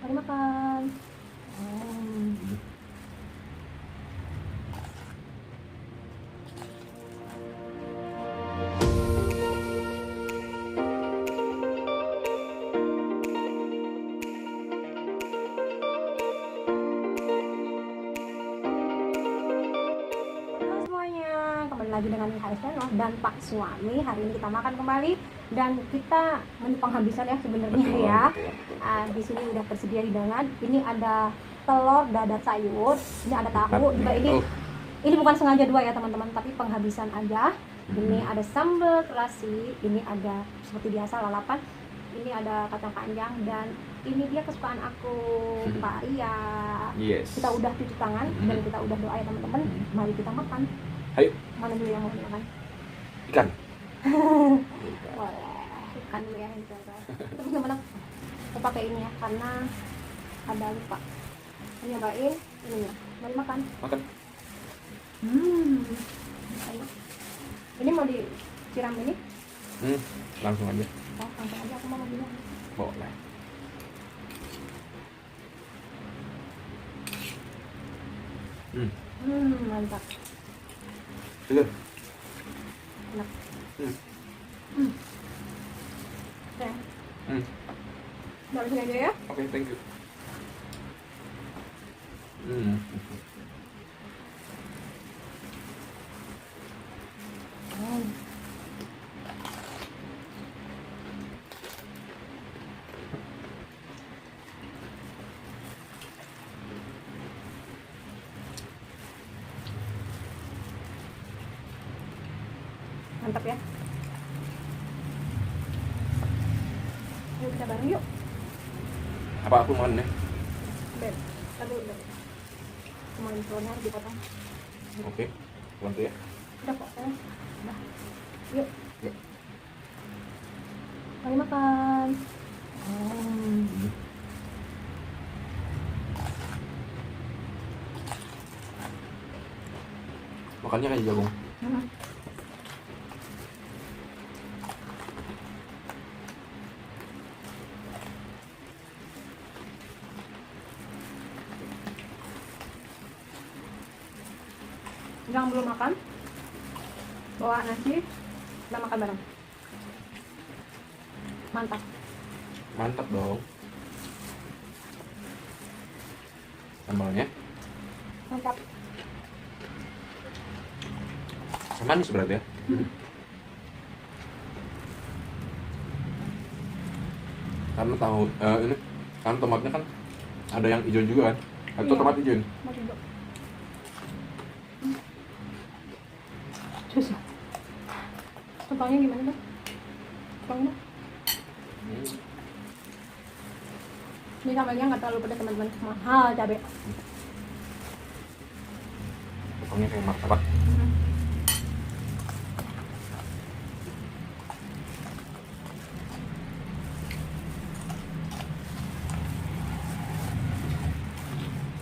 Mari makan. Hmm. Kembali lagi dengan KS Reno dan Pak Suami. Hari ini kita makan kembali dan kita menu penghabisan ya sebenarnya ya. Di sini udah tersedia hidangan. Ini ada telur dadar sayur, ini ada tahu juga. Ini bukan sengaja dua ya teman-teman, tapi penghabisan aja. Ini ada sambal terasi, ini ada seperti biasa lalapan, ini ada kacang panjang, dan ini dia kesukaan aku, Pak Ria. Yes. Kita udah cuci tangan dan kita udah doa ya teman-teman. Mari kita makan. Ayo. Mana dulu yang mau dimakan? Ikan. Boleh. Ikan dulu ya. Teman-teman, aku pakai ini ya karena ada lupa. Nyobain ini ya. Mari makan. Makan. Enak. Ini mau disiram ini? Langsung aja. Oh, langsung aja aku mau bilang. Boleh. Mantap. Segar. Enak. Oke. Dari sini aja ya. Oke, thank you. Mantap ya. Yuk kita bareng yuk. Apa aku makan ya? Beb, aduh. Semua infonya harus dipotong. Oke, bantu ya. Udah kok, udah. Yuk. Yuk. Mari makan. Makannya kayak jagung. Yang belum makan, bawa nasi, kita makan bareng. Mantap. Mantap dong. Sambalnya Mantap. manis berarti ya. Karena tahu ini kan tomatnya kan ada yang hijau juga kan. Atau Iya. tomat hijau ini. Mau duduk. Susah. Tukangnya gimana dong? Tukangnya? Ini sambalnya nggak terlalu pedas teman-teman, mahal cabai. Pokoknya kayak martabak.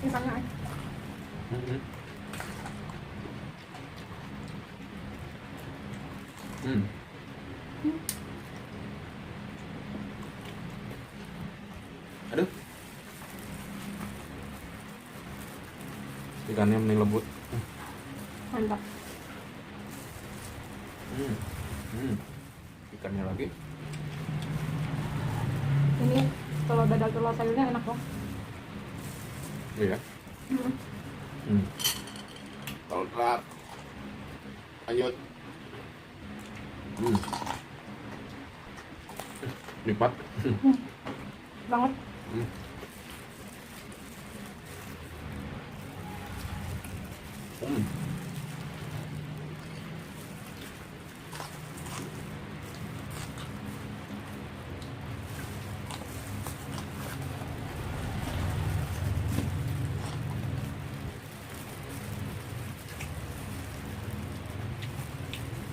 Ini tengah. Aduh. Ikannya meni lembut. Mantap. Ikannya lagi. Ini kalau dadar telur sayurnya enak loh. Iya. Kalau telat. Lanjut. Lipat. Banget.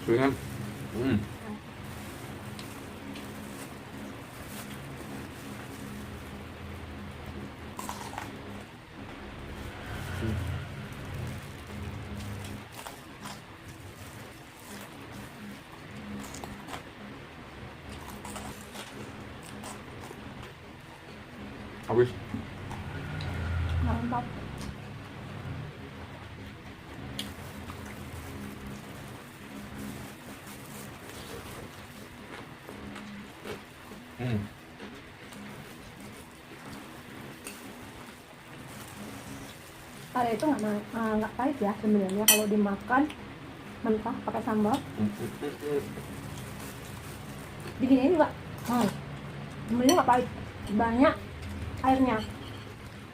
Sulingan. Habis. Mantap. Hmm. Kare itu nggak pahit ya sebenarnya kalau dimakan mentah pakai sambal. Diginiin juga. Sebenarnya nggak pahit, banyak airnya.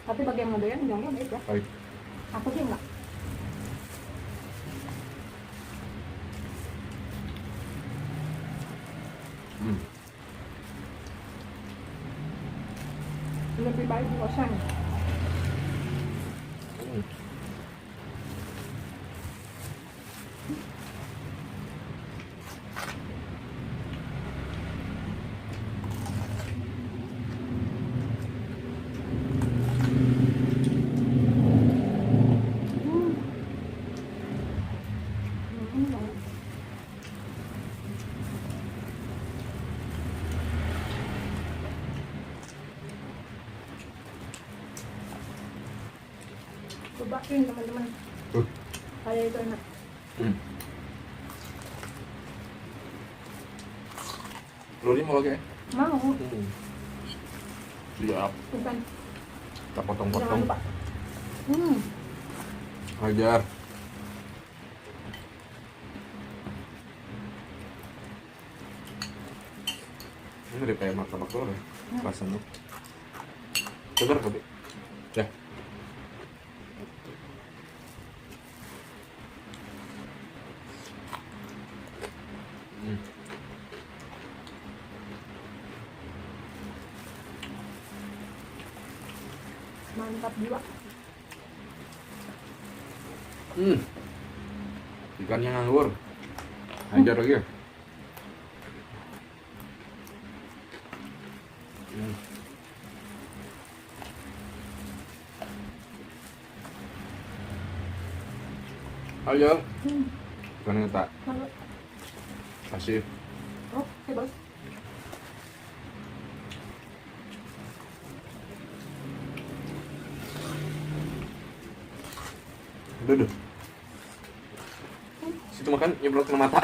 Tapi bagi yang mau doyan bilangnya pahit ya. Baik. Aku sih enggak. Hmm. Lebih baik digoseng. Hmm. Banget. Cobain teman-teman, Tuh. kayak itu enak. Hmm. Telurnya mau lagi ya? Mau, Hmm. Siap. bukan? Kita Jangan potong-potong. lupa. Hajar. Ini dari kayak martabak telur ya, rasanya. Segar tapi. Ya. Hmm. Mantap juga. Hmm. Ikannya nganggur. Hajar lagi ya. Hmm. Hajar. Ikannya tak Lalu, kasih. oh, bos. Udah. Situ makan nyebrot ke mata.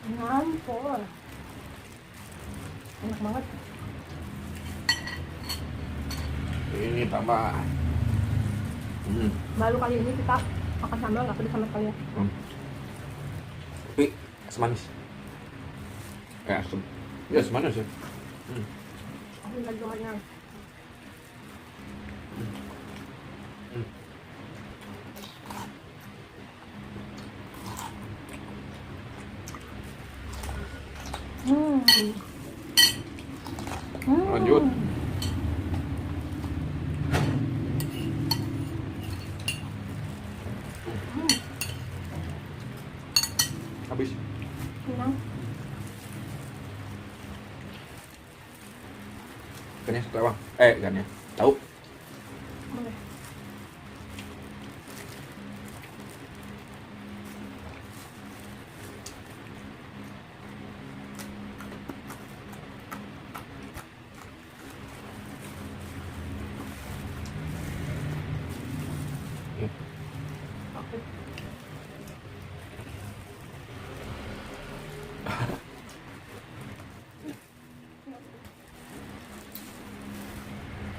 Nyampur. Enak banget. Ini tambah. Hmm. Baru kali ini kita makan sambal nggak pedes sama sekali ya. Tapi asam manis. Asam. Ya asam manis ya. Hmm. Aku lagi kenyang. Lanjut. Habis. Kenyang. Ikannya satu bang. Ikannya. Tahu. Boleh. Hmm. Oke.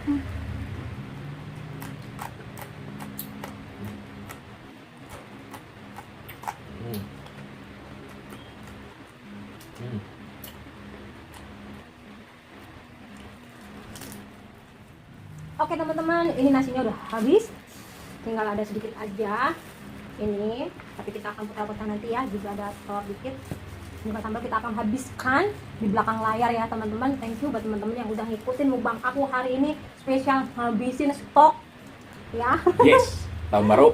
Hmm. Hmm. Oke teman-teman, ini nasinya udah habis. Tinggal ada sedikit aja. Ini, tapi kita akan putar-putar nanti ya. Juga ada telur dikit. Bukan sambal, kita akan habiskan di belakang layar ya teman-teman. Thank you buat teman-teman yang udah ngikutin mukbang aku hari ini. Spesial habisin stok ya. Yes, tahun baru.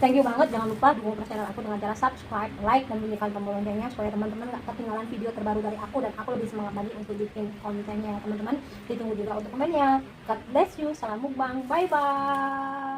Thank you banget, jangan lupa dukung channel aku dengan cara subscribe, like, dan bunyikan tombol loncengnya supaya teman-teman gak ketinggalan video terbaru dari aku dan aku lebih semangat lagi untuk bikin kontennya ya teman-teman. Ditunggu juga untuk komennya. God bless you, salam mukbang, bye bye.